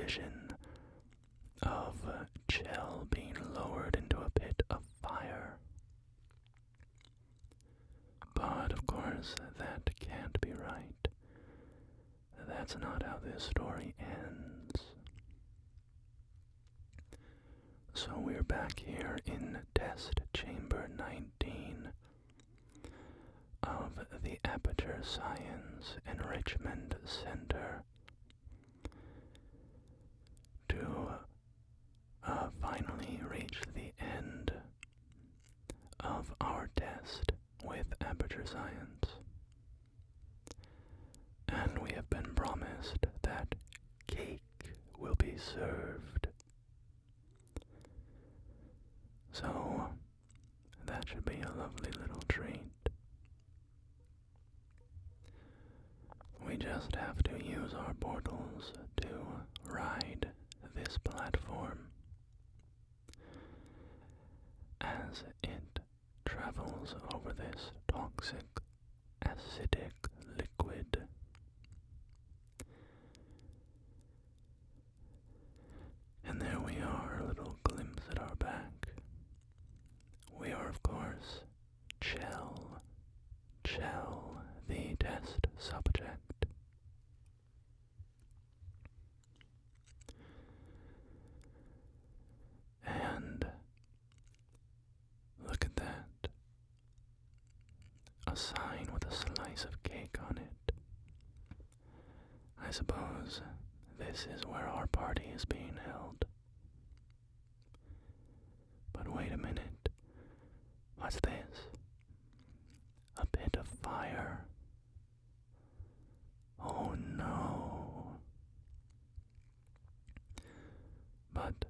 vision of Chell being lowered into a pit of fire. But of course, that can't be right. That's not how this story ends. So we're back here in test chamber 19 of the Aperture Science Enrichment Center to finally reach the end of our test with Aperture Science. And we have been promised that cake will be served. So that should be a lovely little treat. We just have to use our portals to ride this platform as it travels over this toxic, acidic liquid. And there we are, a little glimpse at our back. We are, of course, Chell, the test subject. And look at that. A sign with a slice of cake on it. I suppose this is where our party is being held. But wait a minute. What's this? A pit of fire. Oh no. But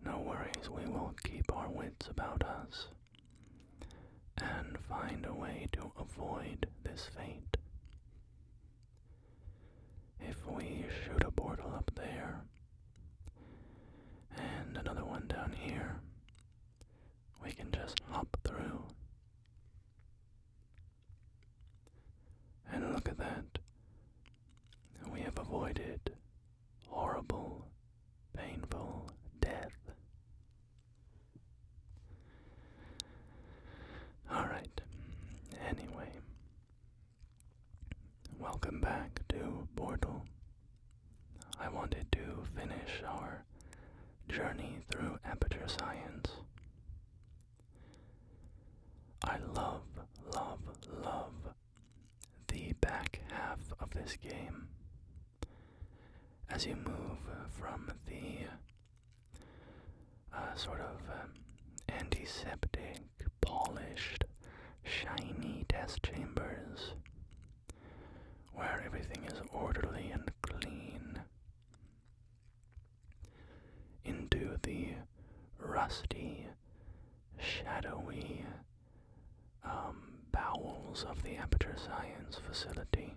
no worries, we will keep our wits about us and find a way to avoid this fate. If we shoot a portal up there and another one down here, we can just hop through. And look at that. We have avoided horrible, painful death. Alright, anyway. Welcome back to Portal. I wanted to finish our journey through Aperture Science. I love the back half of this game. As you move from the sort of antiseptic, polished, shiny test chambers, where everything is orderly and clean, into the rusty, shadowy bowels of the Aperture Science facility,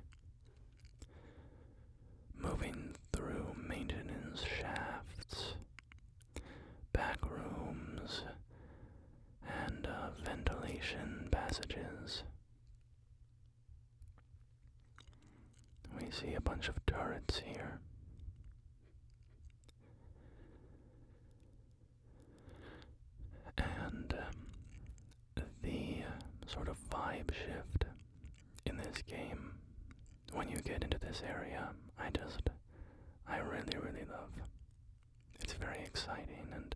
moving through maintenance shafts, back rooms, and ventilation passages. We see a bunch of turrets here. And the sort of vibe shift in this game, when you get into this area, I really love. It's very exciting, and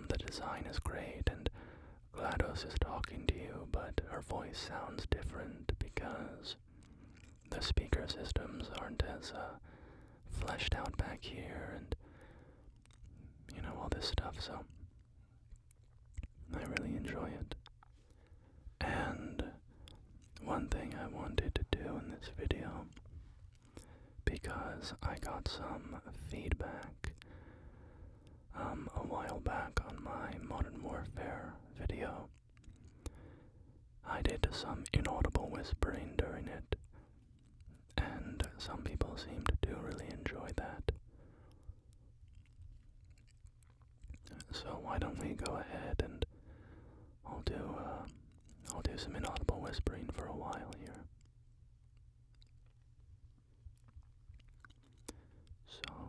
the design is great, and GLaDOS is talking to you, but her voice sounds different because the speaker systems aren't as fleshed out back here, and all this stuff, so I really enjoy it. And one thing I wanted to do in this video, because I got some feedback a while back on my Modern Warfare video. I did some inaudible whispering during it, and some people seem to really enjoy that. So why don't we go ahead and I'll do some inaudible whispering for a while here. So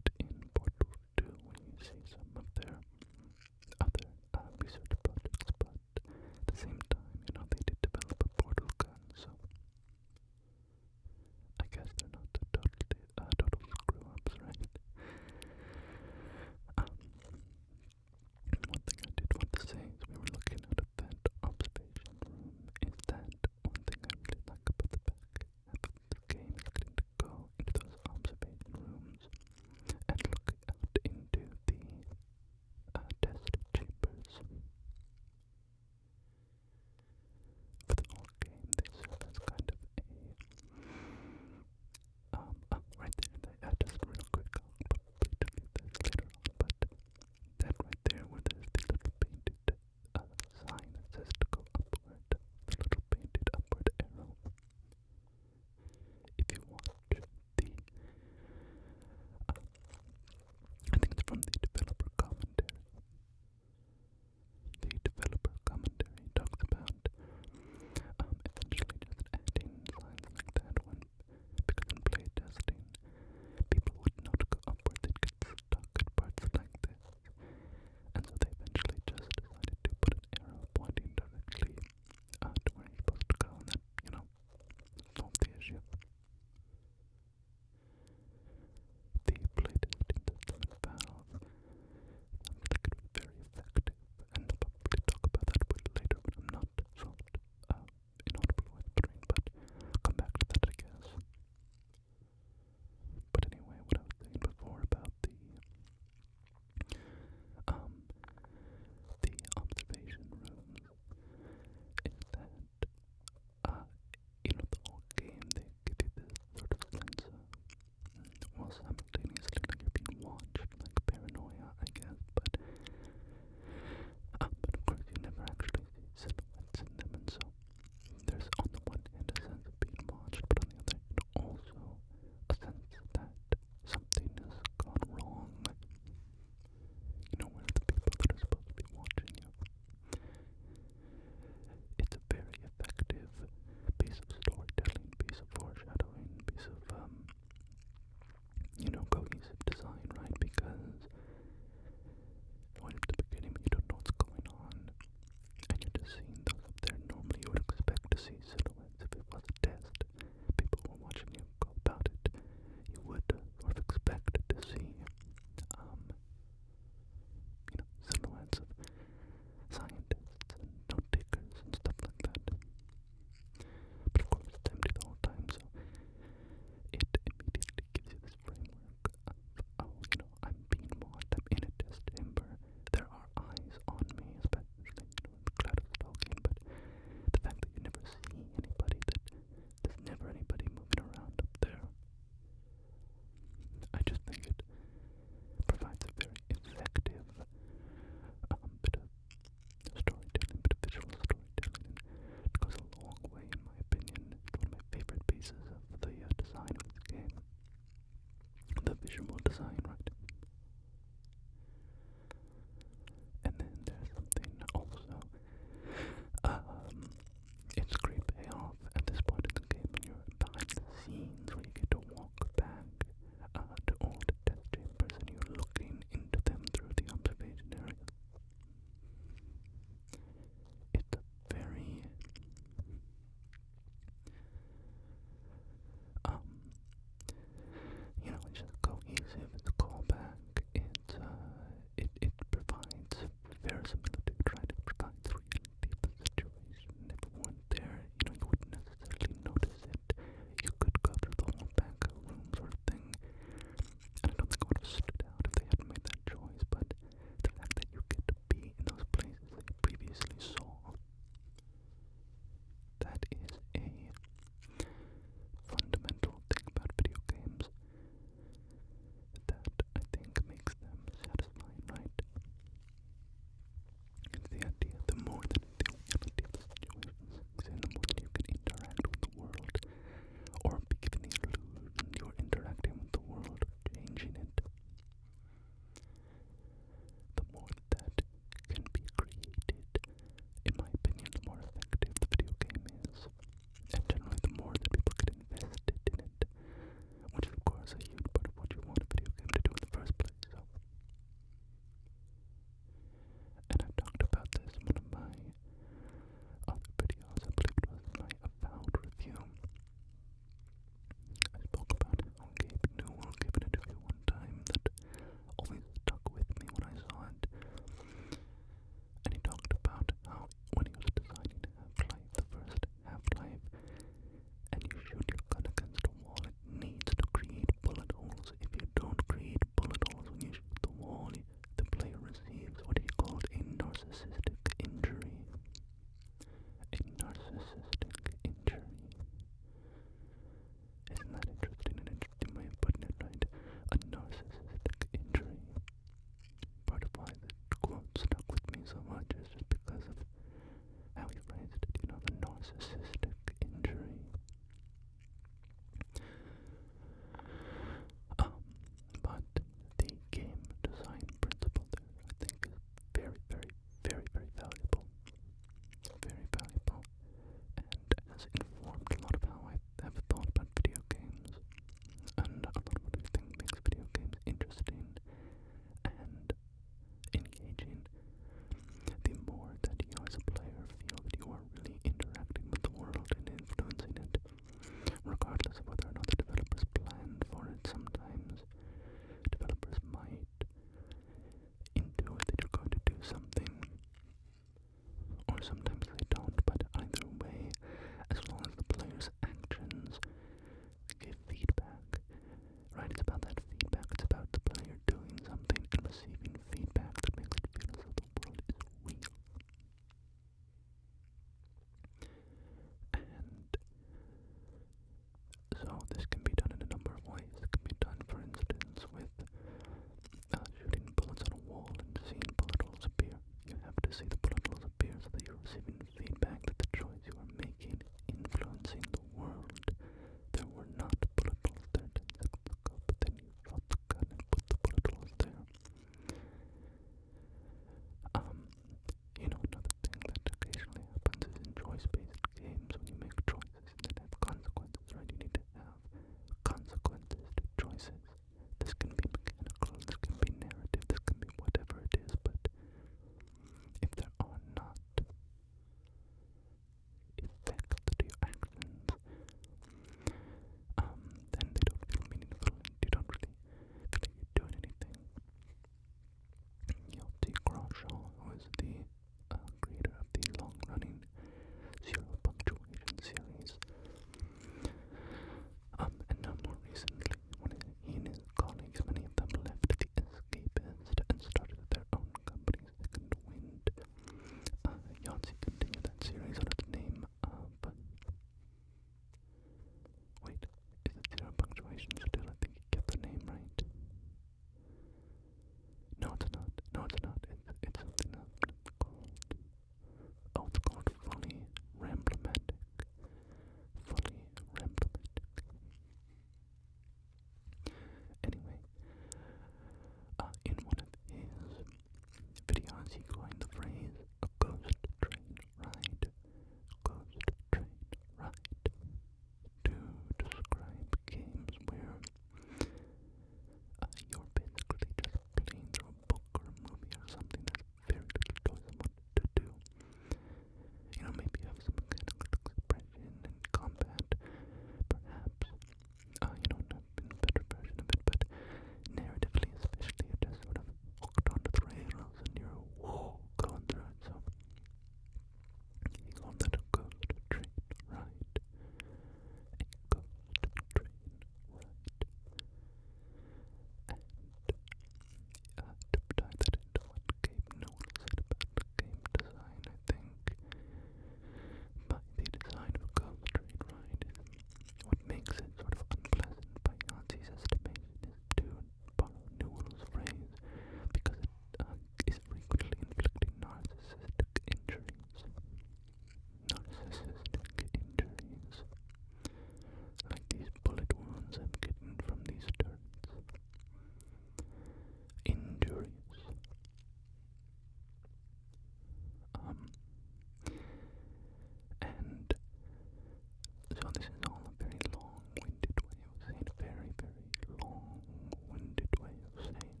So this is all a very long-winded way of saying, very, very long-winded way of saying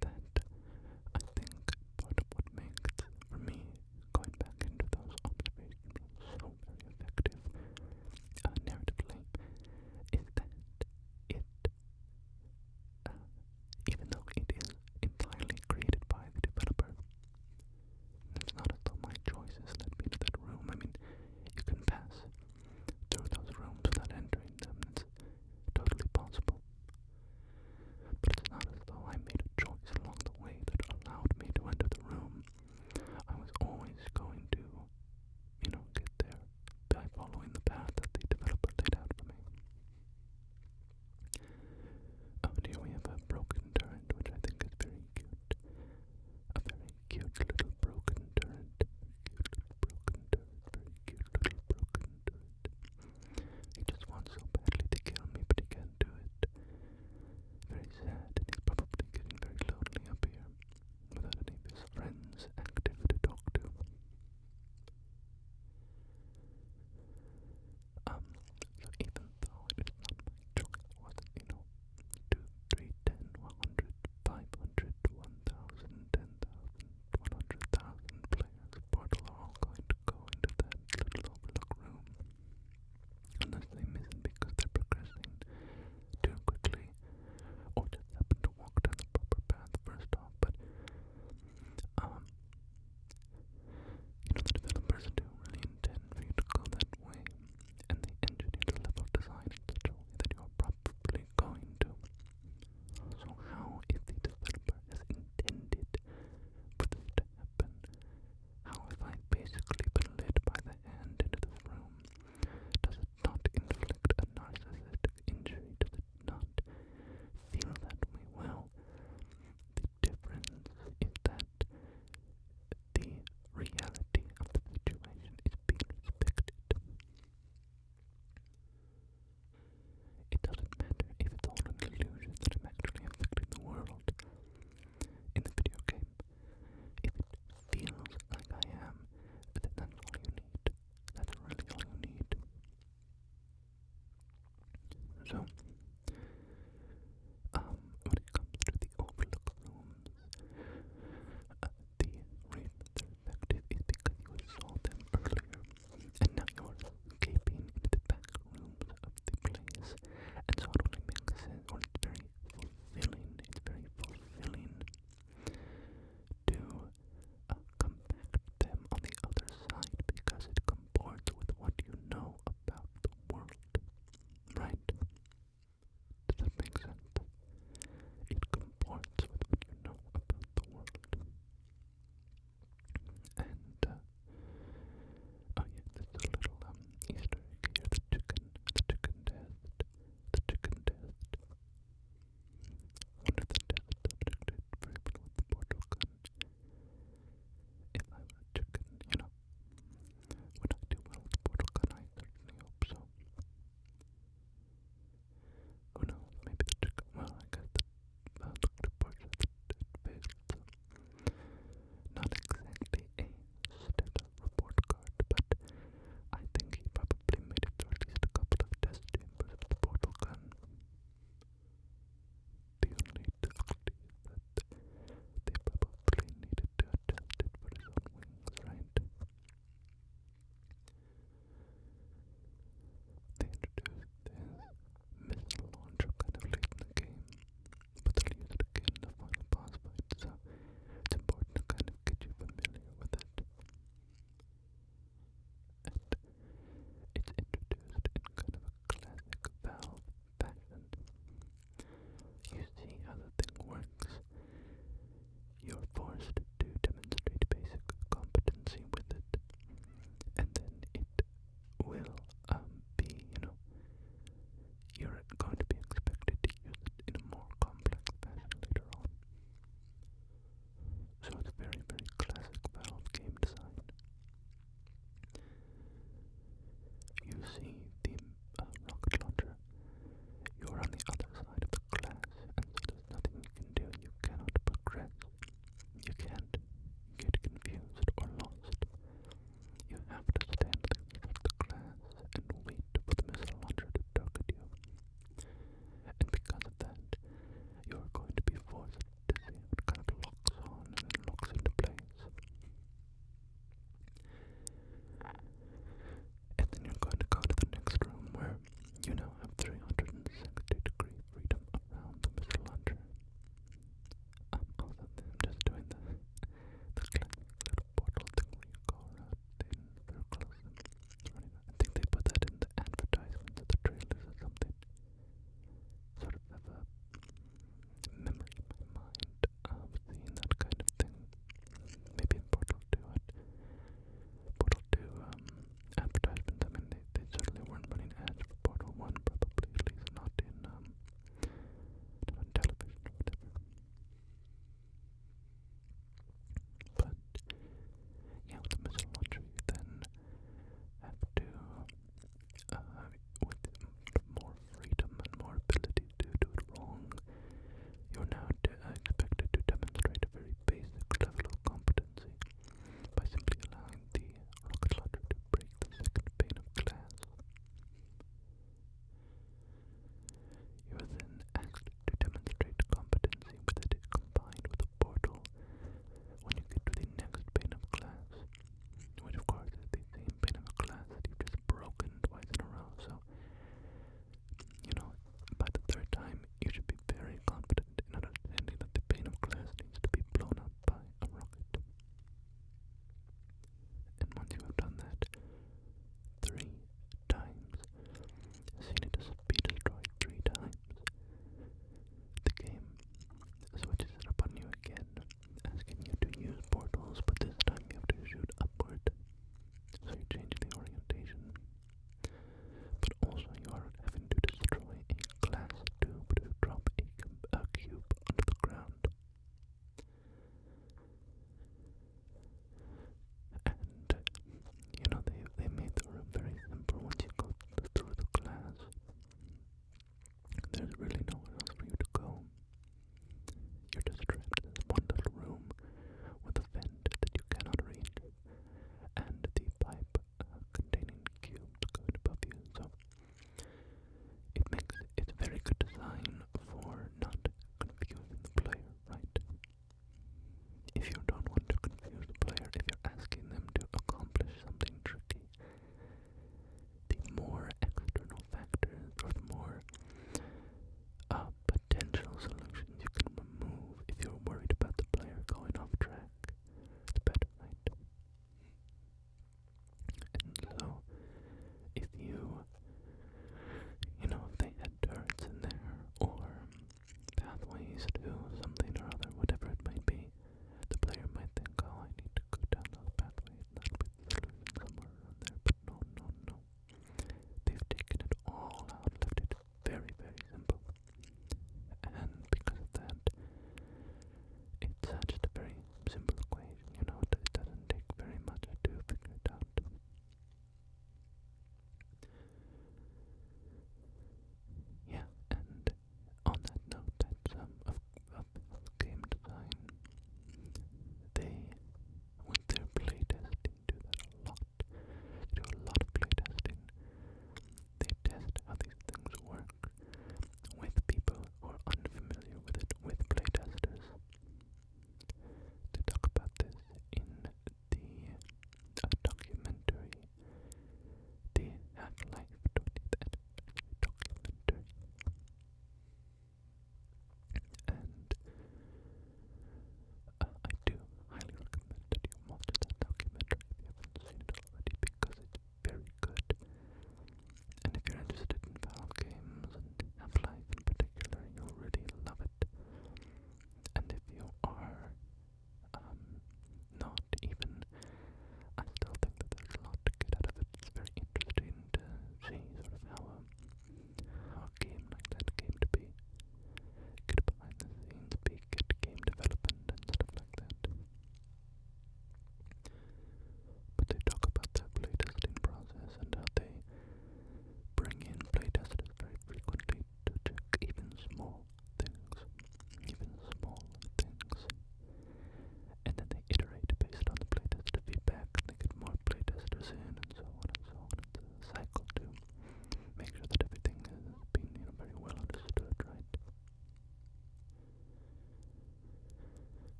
that I think part of what makes, for me, going back into those observation rooms so very effective narratively is that it, even though it is entirely created by the developer, it's not as though my choices led me to that room. I mean, you can pass through those rooms without entering them. It's totally possible. But it's not as though I made a choice along the way that allowed me to enter the room. I was always going to, get there by following the path that the developer laid out for me. And here we have a broken turret, which I think is very cute. A very cute little broken turret. Cute little broken turret. Very cute little broken turret. He just wants so badly to kill me, but he can't do it. Very sad, and he's probably getting very lonely up here, without any of his friends active to talk to. So even though it is not my choice, was it, 2, 3, 10, 100, 500, 1,000, 10,000, 100,000 players, Portal are all going to go into that little overlook room. Unless they miss it because they're progressing too quickly, or just happen to walk down the proper path first off. But, the developers do really intend for you to go that way, and they engineer the level design in such a way that you're probably going to. So how, if the developer has intended for this to happen, how have I basically been led by the hand into this room? Does it not inflict a narcissistic injury? Does it not feel that way? Well, the difference is that the reality of the situation is being respected. It doesn't matter if it's all an illusion that I'm actually affecting the world. In the video game, if it feels like I am, then that's all you need. That's really all you need. So, when it comes to the overlook rooms, the reason they're effective is because you saw them earlier, and now you're escaping into the back rooms of the place, and so it only makes sense, or it's very fulfilling to come back to them on the other side, because it comports with what you know about the world, right?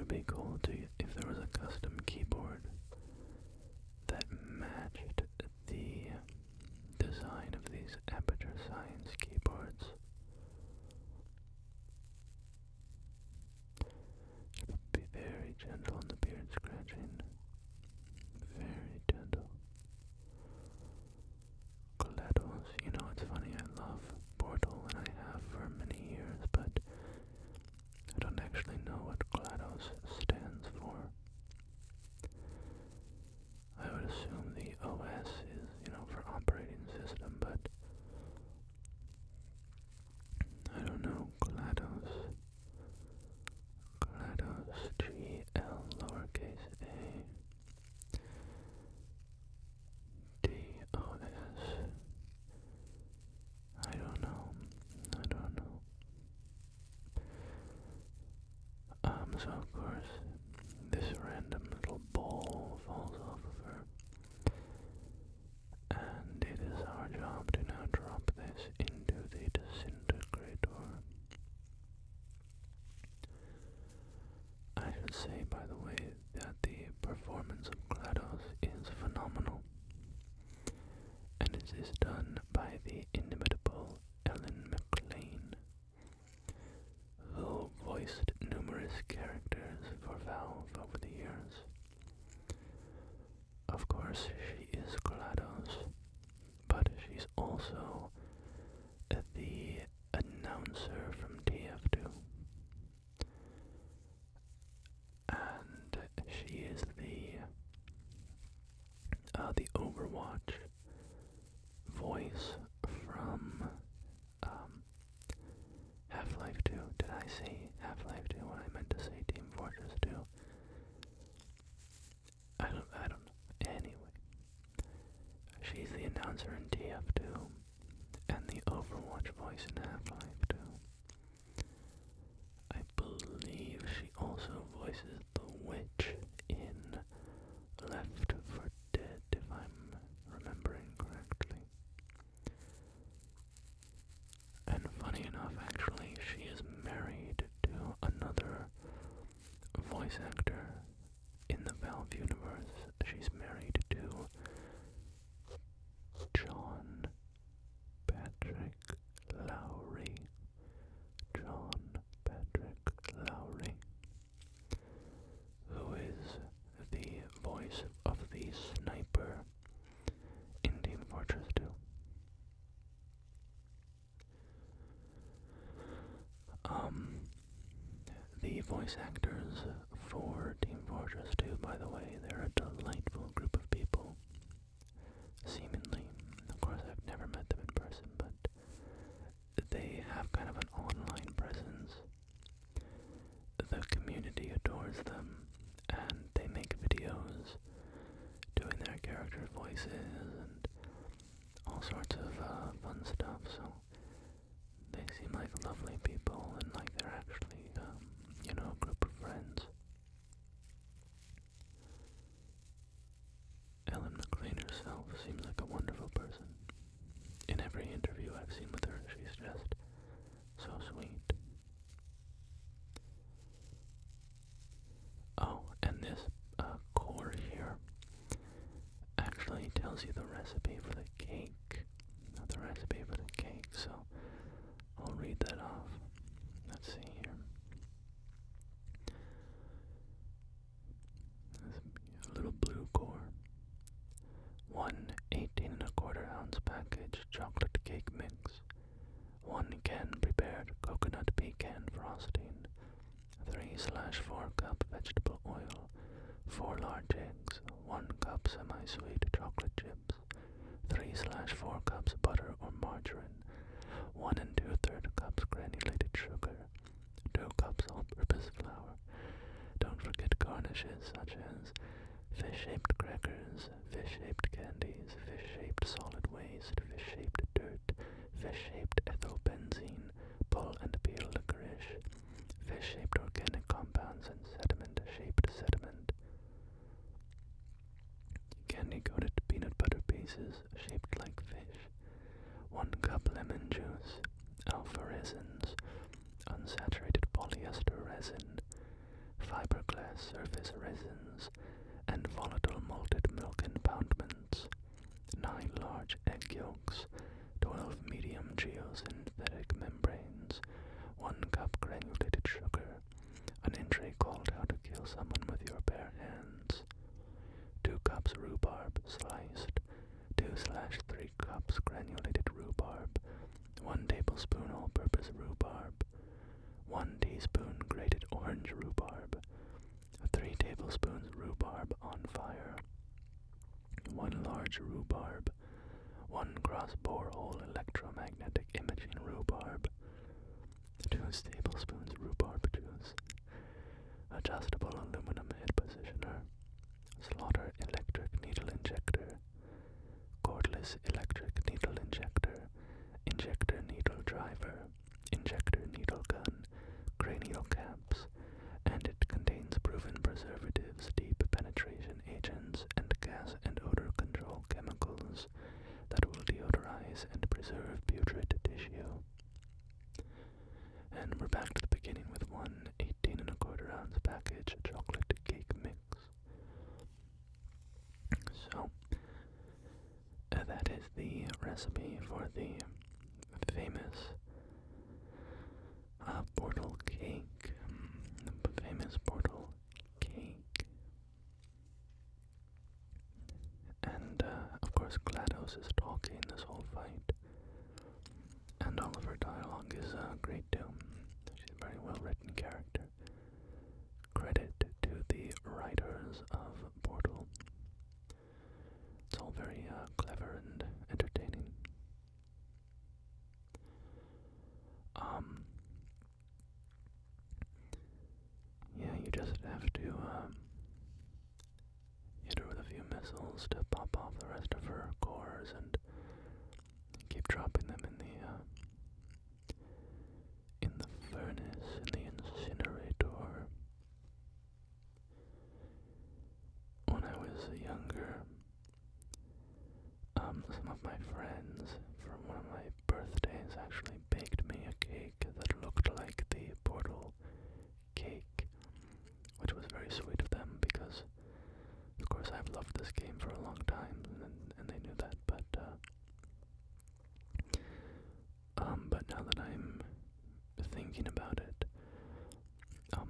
be cool if there was a custom keyboard that matched the design of these Aperture Science keyboards. Be very gentle on the beard scratching. Very gentle. GLaDOS, you know, it's funny, I love Portal and I have for many years, but I don't actually know what GLaDOS stands for. I would assume the OS is, you know, for operating system, but I don't know. GLaDOS. GLaDOS, G-L lowercase a D-O-S. I don't know. So of course, this random little ball falls off of her. And it is our job to now drop this into the disintegrator. I should say, by the way, that the performance of GLaDOS is phenomenal. And it is done by the inimitable Ellen McLean, who voiced numerous characters for Valve over the years. Of course, she is GLaDOS, but she's also the announcer from TF2. And she is the Overwatch voice from Half-Life 2. Did I say Half-Life 2 when I meant to say Team Fortress 2? I don't know. Anyway, she's the announcer in TF2 and the Overwatch voice in Half-Life 2. I believe she also voices the witch in Left 4 Dead, if I'm remembering correctly. And funny enough, actually, she is married to another voice actor in the Valve universe. She's married to John Patrick Lowry. John Patrick Lowry, who is the voice of the sniper in Team Fortress 2. The voice actors for Team Fortress 2, by the way, they're a delightful group of people. Seemingly. Of course, I've never met them in person, but they have kind of an online presence. The community adores them, and they make videos doing their character voices and all sorts of fun stuff, so they seem like lovely people and like they're actually, you know, a group of friends. Ellen McLean herself seems like a wonderful person. In every interview I've seen with her, she's just so sweet. Oh, and this core here actually tells you the recipe for the cake. So I'll read that off. Let's see here. A little blue core. 1 18¼ ounce chocolate cake mix. 1 can prepared coconut pecan frosting. 3/4 cup vegetable oil. 4 large eggs. 1 cup semi-sweet chocolate chips. 3/4 cups butter or margarine. 1 2/3 cups granulated sugar. 2 cups all-purpose flour. Don't forget garnishes such as fish-shaped crackers, fish-shaped candies, fish-shaped solid waste, fish-shaped dirt, fish-shaped ethyl benzene, pull and peel licorice, fish-shaped organic compounds, and sediment-shaped sediment. Candy-coated peanut butter pieces shaped like fish. 1 cup lemon juice, alpha resins, unsaturated polyester resin, fiberglass has surface resins and volatile malted milk impoundments, 9 large egg yolks, 12 medium geosynthetic membranes, 1 cup granulated sugar, an entry called How to Kill Someone with Your Bare Hands, 2 cups rhubarb sliced, 2/3 cups granulated rhubarb, 1 tablespoon all-purpose rhubarb, 1 teaspoon grated orange rhubarb, 3 tablespoons rhubarb on fire, 1 large rhubarb, 1 cross-borehole electromagnetic imaging rhubarb, 2 tablespoons rhubarb juice, adjustable aluminum head positioner, slaughter electric needle injector, cordless electric needle injector, injector needle driver, injector needle gun, cranial caps, and it contains proven preservatives, deep penetration agents, and gas and odor control chemicals that will deodorize and preserve putrid tissue. And we're back to the beginning with 1 18 1/4 ounce package chocolate cake mix. So, that is the recipe for the famous portal cake. The famous portal cake. And, of course, GLaDOS is talking this whole fight. And all of her dialogue is great too. She's a very well-written character. Credit to the writers of Portal. It's all very clever and entertaining. Yeah, you just have to hit her with a few missiles to pop off the rest of her cores and keep dropping them in the furnace, in the incinerator. When I was younger, some of my friends, for one of my birthdays, actually baked me a cake that looked like the Portal cake, which was very sweet of them because, of course, I've loved this game for a long time, and they knew that, but now that I'm thinking about it,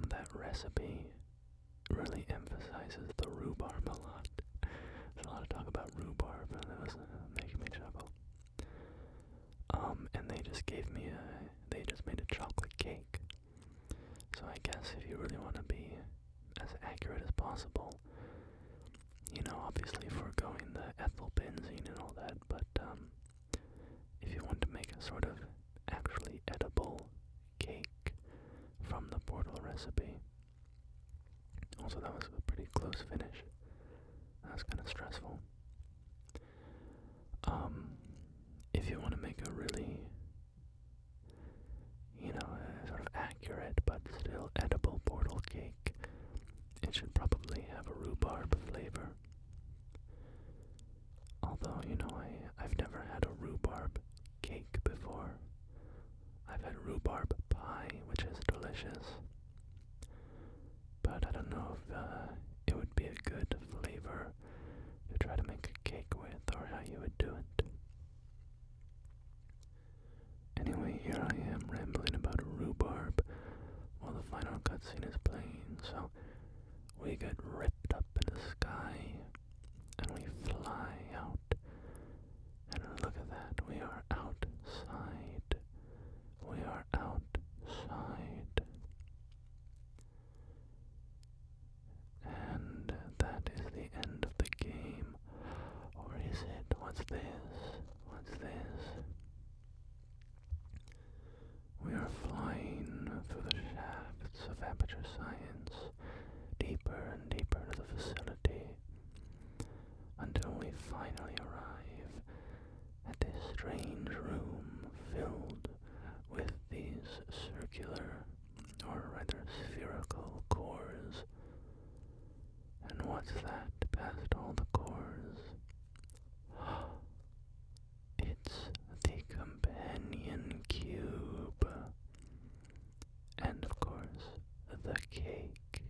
that recipe really emphasizes the rhubarb a lot. There's a lot of talk about rhubarb, and it was making me chuckle. And they just they just made a chocolate cake. So I guess if you really want to be as accurate as possible, obviously foregoing the ethyl benzene and all that, but if you want to make a sort of actually edible cake from the Portal recipe. Also, that was a pretty close finish. That was kind of stressful. If you want to make a really, sort of accurate but still edible Portal cake, it should probably have a rhubarb flavor. Although, I've never had a rhubarb cake before. I've had rhubarb pie, which is delicious. But I don't know if it would be a good flavor to try to make a cake with, or how you would do it. Anyway, here I am rambling about rhubarb while the final cutscene is playing. So we get ripped up in the sky and we fly out. And look at that, we are outside. We are outside. And that is the end of the game. Or is it? What's this? What's this? We are flying through the shafts of Aperture Science, deeper and deeper into the facility, until we finally arrive at this strange room filled with these circular, or rather spherical, cores. And what's that past all the cores? It's the companion cube. And of course, the cake.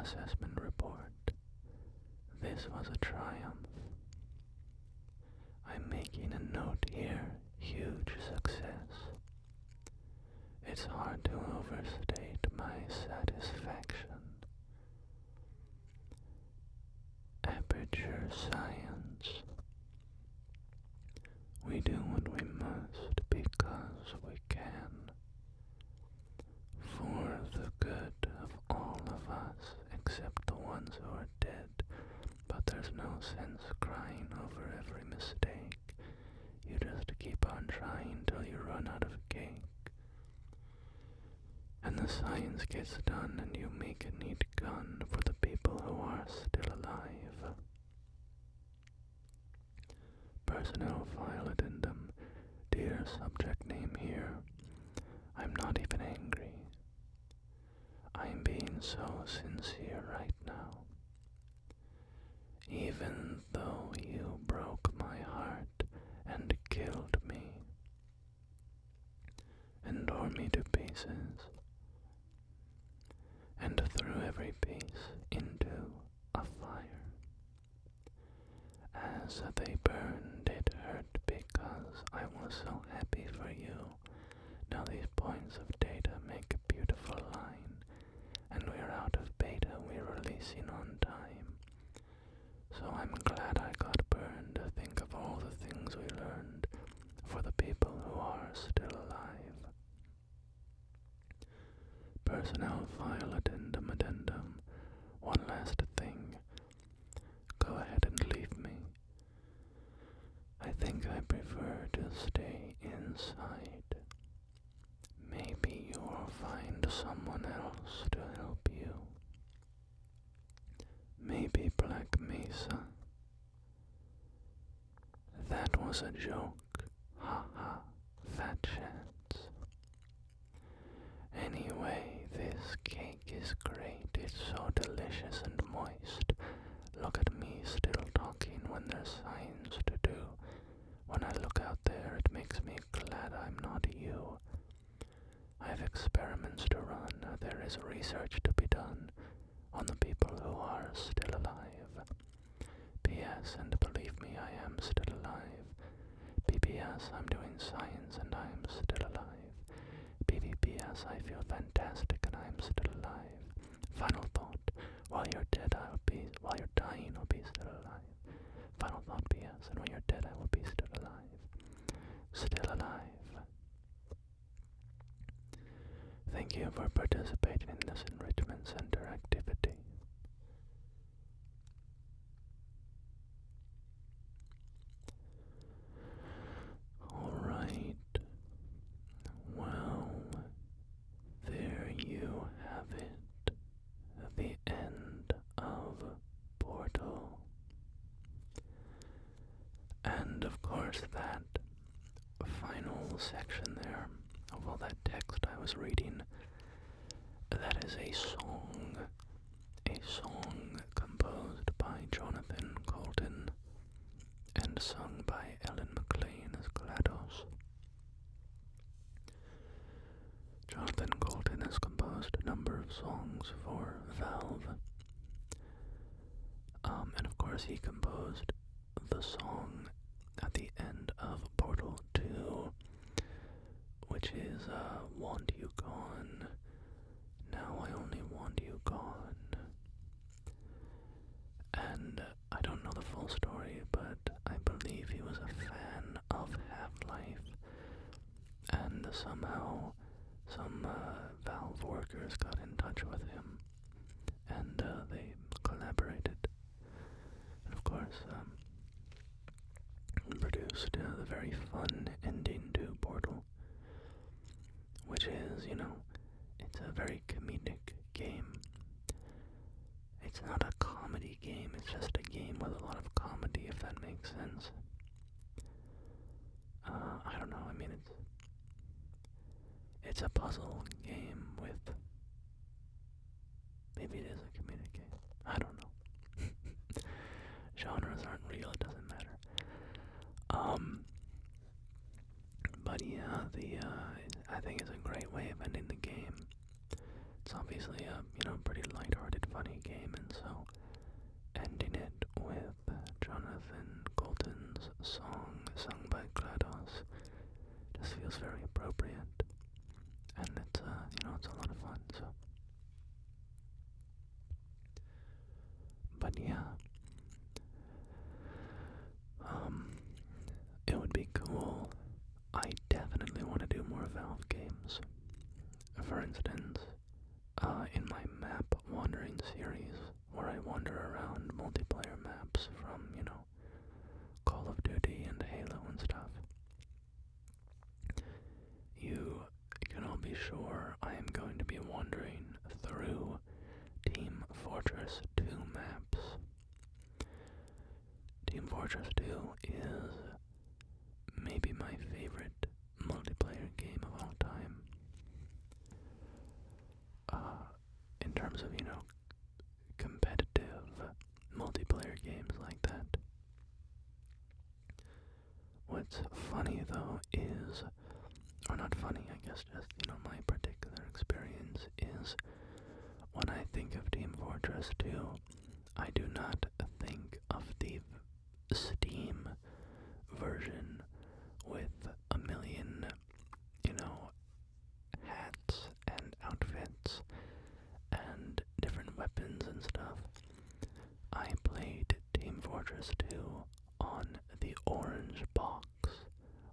assessment report. This was a triumph. I'm making a note here, huge success. It's hard to overstate my satisfaction. Aperture Science. We do what we must because we can. For the good of all of us, except the ones who are dead. But there's no sense crying over every mistake. You just keep on trying till you run out of cake. And the science gets done and you make a neat gun for the people who are still alive. Personnel file addendum. Dear subject name here. I'm not even angry. I'm being so sincere right now. Even though you broke my heart and killed me and tore me to pieces and threw every piece into a fire. As they burned, it hurt because I was so happy for you. Now these points of data make a beautiful line, and we're out of beta, we're releasing on time. So I'm glad I got burned to think of all the things we learned for the people who are still alive. Personnel file addendum. One last thing. Go ahead and leave me. I think I prefer to stay inside. Maybe you'll find someone else to help you. Maybe Black Mesa. That was a joke. Ha ha, fat chance. Anyway, this cake is great. It's so delicious and moist. Look at me still talking when there's science to do. When I look out there, it makes me glad I'm not you. I have experiments to run. There is research to be done on the people who are still alive. P.S. And believe me, I am still alive. P.P.S. I'm doing science and I'm still alive. P.P.P.S. I feel fantastic and I'm still alive. Final thought. While you're dying, I'll be still alive. Final thought, P.S. And when you're dead, I will be still alive. Still alive. Thank you for participating in this Enrichment Center activity. Alright. Well, there you have it. The end of Portal. And of course that final section there of all that text I was reading, that is a song composed by Jonathan Colton and sung by Ellen McLean as GLaDOS. Jonathan Colton has composed a number of songs for Valve, and of course he composed the song at the end of Portal 2, which is Want You Gone, Now I Only Want You Gone. And I don't know the full story, but I believe he was a fan of Half-Life, and somehow some Valve workers got in touch with him, and they collaborated, and of course produced the very fun ending to Portal, which is, it's a very comedic game. It's not a comedy game, it's just a game with a lot of comedy, if that makes sense. I don't know, it's a puzzle game with, maybe it is a comedic game, I don't know. Genres aren't real, it doesn't matter. But yeah, I think it's a great way of ending the game. It's obviously a, pretty lighthearted, funny game. feels very appropriate, and it's it's a lot of fun. So, but yeah, it would be cool. I definitely want to do more Valve games. For instance, in my map wandering series, where I wander around multiplayer maps from, Call of Duty and Halo and stuff, you can all be sure I am going to be wandering through Team Fortress 2 maps. Team Fortress 2 is maybe my favorite multiplayer game of all time. In terms of, competitive multiplayer games like that. What's funny though is, or not funny, I guess just, my particular experience is, when I think of Team Fortress 2, I do not think of the Steam version with a million, hats and outfits and different weapons and stuff. I played Team Fortress 2 on the orange box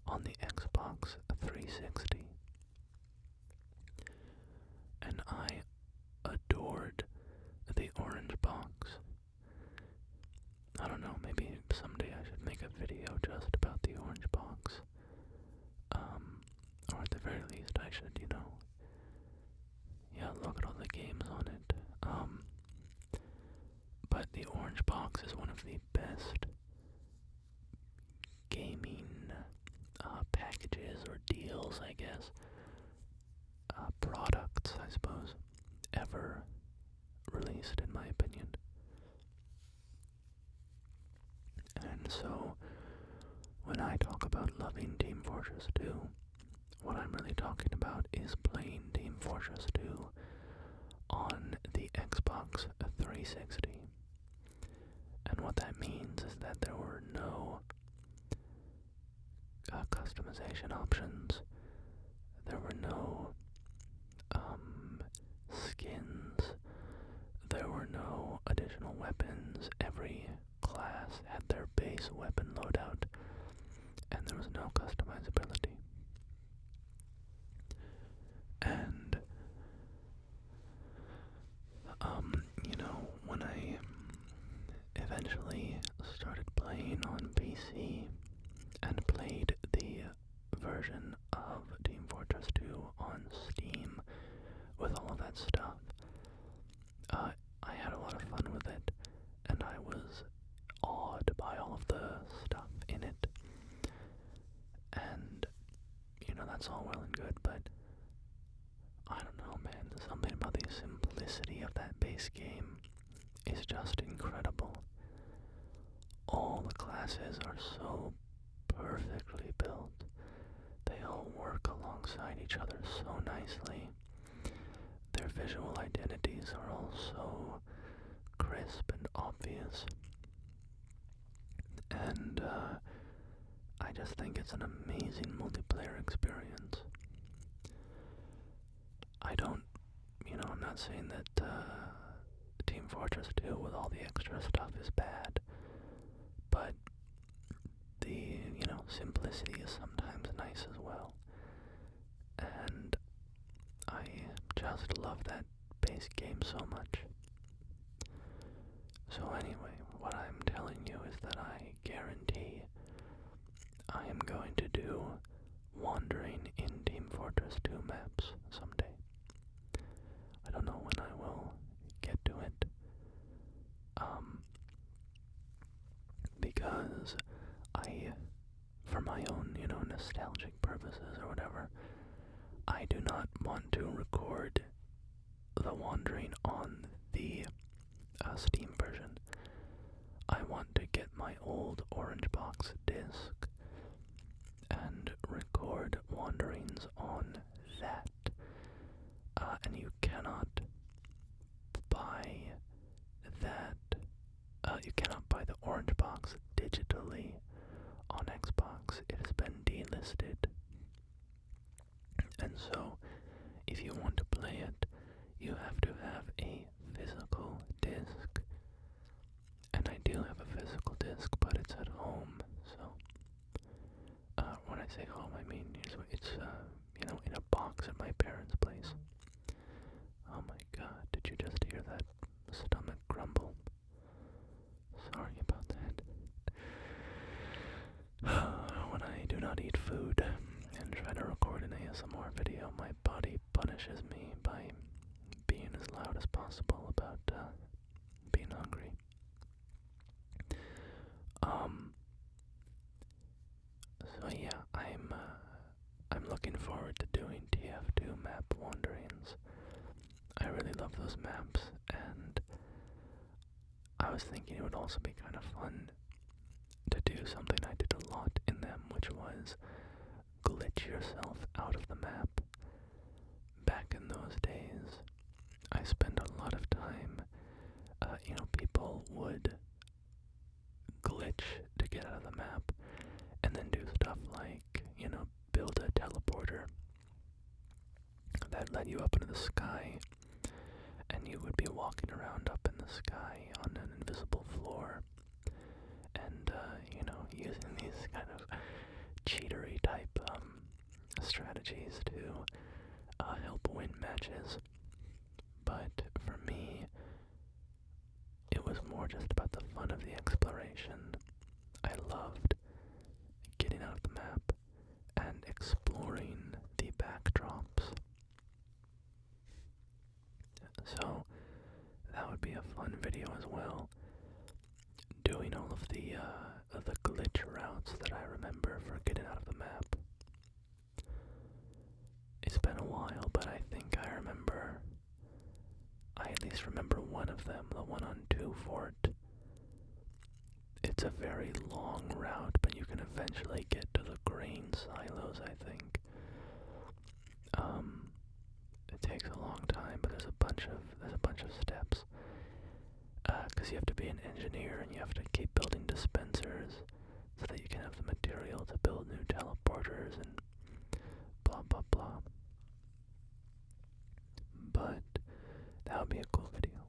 on the Xbox 360. And I adored the orange box. I don't know, maybe someday I should make a video just about the orange box. Or at the very least I should, look at all the games on it. But the orange box is one of the best gaming packages or deals, I guess, products, I suppose, ever released, in my opinion. And so, when I talk about loving Team Fortress 2, what I'm really talking about is playing Team Fortress 2 on the Xbox 360. And what that means is that there were no customization options. There were no skins. There were no additional weapons. Every class had their base weapon loadout, and there was no customizability. And when I eventually started playing on PC and played the version of Team Fortress 2 on Steam with all of that stuff, I had a lot of fun with it, and I was awed by all of the stuff in it. And, that's all well and good, but I don't know, man, something about the simplicity of that base game is just incredible. All the classes are so perfectly built. They all work alongside each other so nicely. Their visual identities are all so crisp and obvious. And I just think it's an amazing multiplayer experience. I'm not saying that Team Fortress 2 with all the extra stuff is bad, but the, simplicity is sometimes nice as well. And I just love that base game so much. So anyway, what I'm telling you is that I guarantee I am going to do wandering in Team Fortress 2 maps someday. I don't know when I will get to it. Because for my own, nostalgic purposes or whatever, I do not want to record the wandering on the Steam version. I want to get my old orange box disc and record wanderings on that. And you cannot buy that. You cannot buy the orange box digitally on Xbox. It has been delisted. And so, if you want to play it, you have to have a physical disc. And I do have a physical disc, but it's at home, so... when I say home, I mean it's in a box at my parents' place. Oh my god, did you just hear that stomach grumble? Sorry about that. When I do not eat food and try to record an ASMR video, my body punishes me by being as loud as possible about being hungry. So yeah, I'm looking forward to doing TF2 map wanderings. I really love those maps, and I was thinking it would also be kind of fun to do something I did a lot in them, which was glitch yourself out of the map. Back in those days, I spent a lot of time, people would glitch to get out of the map, and then do stuff like, build a teleporter that led you up into the sky, and you would be walking around up in the sky on an invisible floor, and, using these kind of cheatery type strategies to help win matches. But for me, it was more just about the fun of the exploration. I loved getting out of the map and exploring the backdrops. So that would be a fun video as well, doing all of the glitch routes that I remember for getting out of the map. It's been a while, but I think I at least remember one of them, the one on 2 Fort. It's a very long route, but you can eventually get to the grain silos, I think. It takes a long time, but there's a bunch of steps. Because you have to be an engineer and you have to keep building dispensers so that you can have the material to build new teleporters and blah blah blah. But that would be a cool video.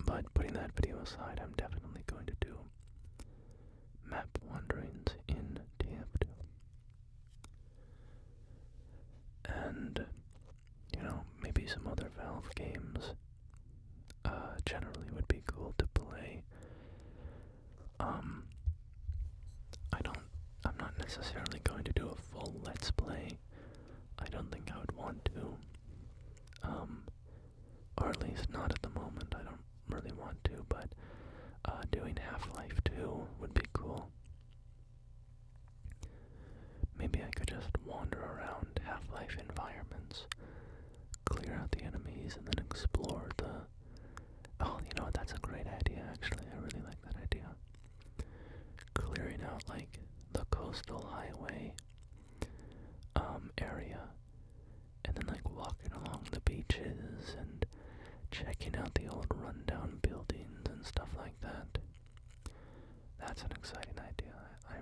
But putting that video aside, I'm definitely going to do map wanderings in TF2. And, maybe some other Valve games generally would be cool to play. I'm not necessarily going to do a full Let's Play. I don't think I would want to. Or at least not at the moment. I don't really want to, but doing Half-Life 2 would be cool. Maybe I could just wander around Half-Life environments, clear out the enemies, and then explore the... Oh, you know what, that's a great idea, actually. I really like that idea. Clearing out, like, the coastal highway area, and then, like, walking along the beaches and checking out the old rundown buildings and stuff like that. That's an exciting idea. I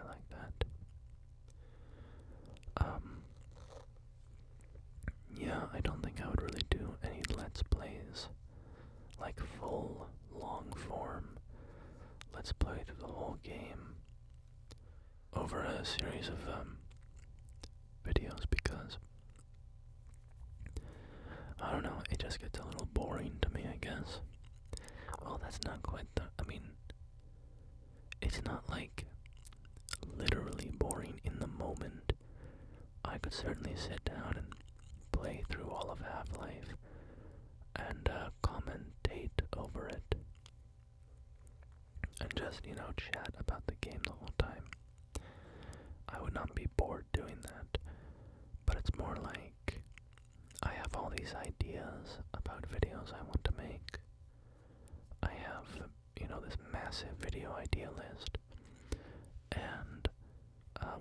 like that. Yeah, I don't think I would really do any Let's Plays, like full, long form Let's Play through the whole game over a series of videos, because I don't know, it just gets a little boring to me, I guess. Well, that's not quite it's not like literally boring in the moment. I could certainly sit down and play through all of Half-Life and commentate over it and just, chat about the game the whole time. I would not be bored doing that, but it's more like I have all these ideas about videos I want to make. I have, this massive video idea list, and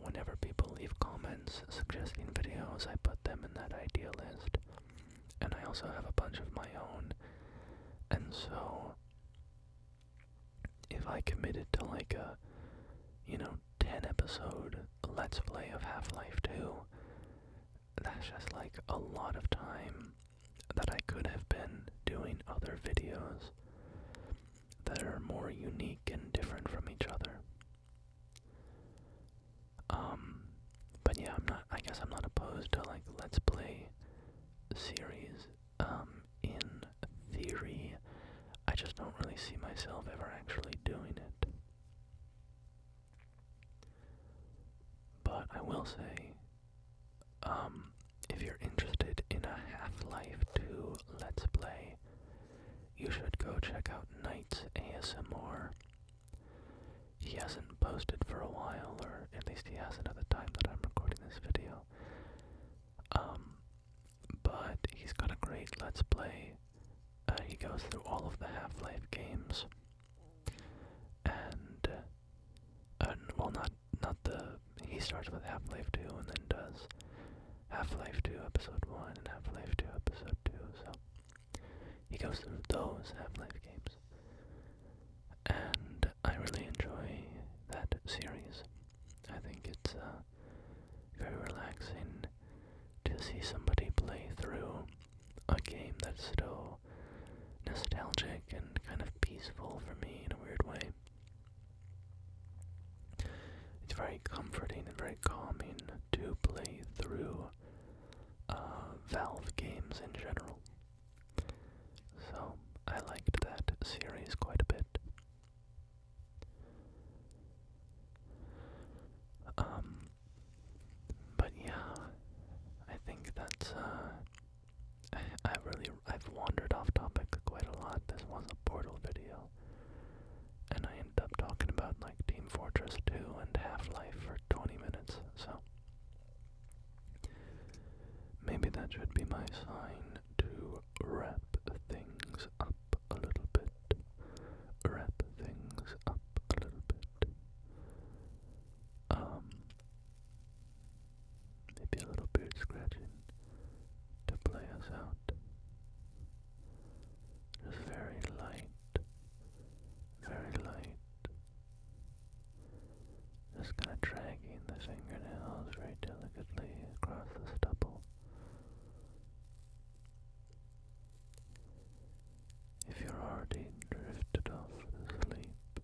whenever people leave comments suggesting videos, I put them in that idea list, and I also have a bunch of my own, and so if I committed to like a, 10 episode Let's Let's Play of Half-Life 2. That's just like a lot of time that I could have been doing other videos that are more unique and different from each other. But yeah, I guess I'm not opposed to like Let's Play series. In theory, I just don't really see myself ever actually doing it. But I will say, if you're interested in a Half-Life 2 Let's Play, you should go check out Knight's ASMR. He hasn't posted for a while, or at least he hasn't at the time that I'm recording this video. But he's got a great Let's Play. He goes through all of the Half-Life games, and well, not the. He starts with Half-Life 2 and then does Half-Life 2 Episode 1 and Half-Life 2 Episode 2. So he goes through those Half-Life games, and I really enjoy that series. I think it's very relaxing to see somebody play through a game that's still nostalgic and kind of peaceful for me in a weird way. It's very comforting and very calming to play through Valve games in general. So I liked that series quite a bit. But yeah, I think that's I've wandered off topic quite a lot. This was a Portal video, and I ended up talking about like Team Fortress 2 and Half-Life for 20 minutes, so maybe that should be my sign to wrap things up a little bit. Wrap things up a little bit. Maybe a little beard scratching to play us out. Just very light, very light. Just kind of dragging the fingernails very delicately across the stubble. If you're already drifted off to sleep,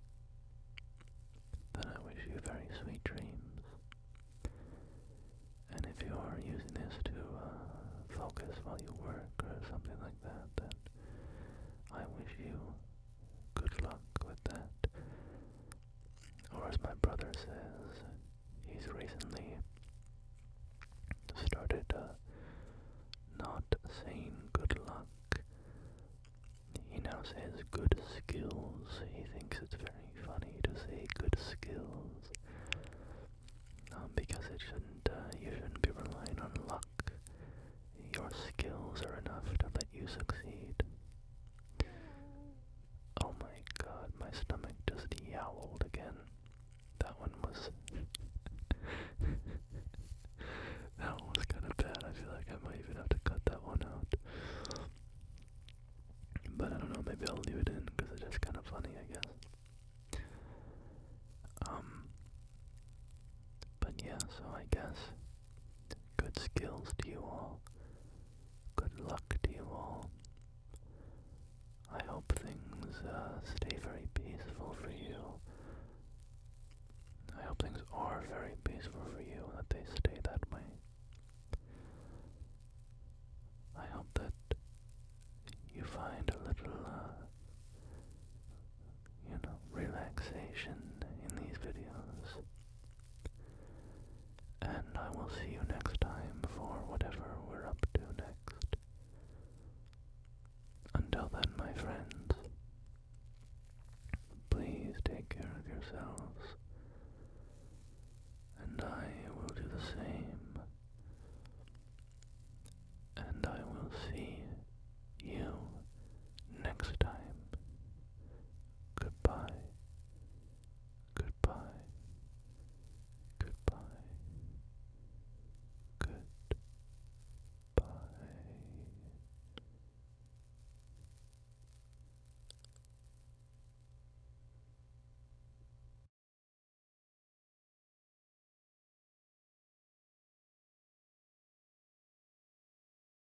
then I wish you very sweet dreams. And if you are using this to focus while you work or something like that, then I wish you good luck with that. Or as my brother says, he's recently started not saying good luck. He now says good skills. He thinks it's very funny to say good skills. Because you shouldn't be relying on luck. Your skills are enough to let you succeed. Oh my god, my stomach just yowled again. That one was that one was kind of bad. I feel like I might even have to cut that one out. But I don't know, maybe I'll leave it in because it's just kind of funny, I guess. But yeah, so I guess good skills to you all. Good luck to you all. I hope things stay very peaceful for you. I hope things are very peaceful for you and that they stay that way. I hope that you find a little